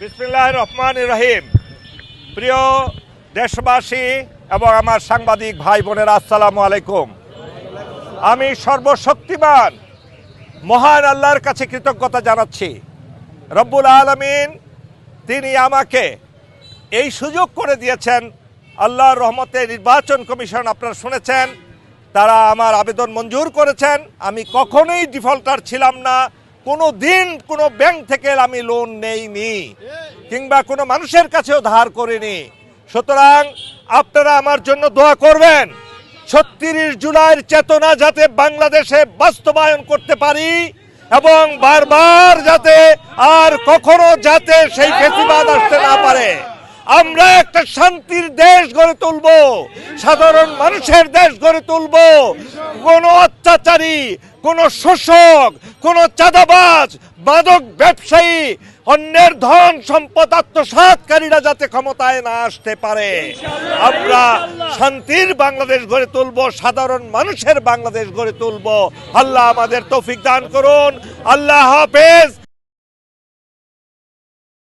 বিসমিল্লাহির রহমানির রহিম। প্রিয় দেশবাসী এবং আমার সাংবাদিক ভাই বোনেরা, আসসালামু আলাইকুম। আমি সর্বশক্তিমান মহান আল্লাহর কাছে কৃতজ্ঞতা জানাচ্ছি। রব্বুল আলামিন তিনি আমাকে এই সুযোগ করে দিয়েছেন। আল্লাহর রহমতে নির্বাচন কমিশন, আপনারা শুনেছেন, তারা আমার আবেদন মঞ্জুর করেছেন। আমি কখনোই ডিফল্টার ছিলাম না, কোনো দিন কোনো ব্যাংক থেকে আমি লোন নেইনি কিংবা কোনো মানুষের কাছেও ধার করিনি। সুতরাং আপনারা আমার জন্য দোয়া করবেন, ৩৬ জুলাইয়ের চেতনা যাতে বাংলাদেশে বাস্তবায়ন করতে পারি এবং বারবার যাতে আর কখনো যাতে সেই ফেসিবাদ আসতে না পারে। আমরা একটা শান্তির দেশ গড়ে তুলব, সাধারণ মানুষের দেশ গড়ে তুলব। কোনো অত্যাচারী, কোনো শোষক, কোনো চাঁদাবাজ, মাদক ব্যবসায়ী, অন্যের ধন সম্পদ আত্মসাৎকারীরা যাতে ক্ষমতায় না আসতে পারে। আমরা শান্তির বাংলাদেশ গড়ে তুলব, সাধারণ মানুষের বাংলাদেশ গড়ে তুলব। আল্লাহ আমাদের তৌফিক দান করুন। আল্লাহ হাফেজ।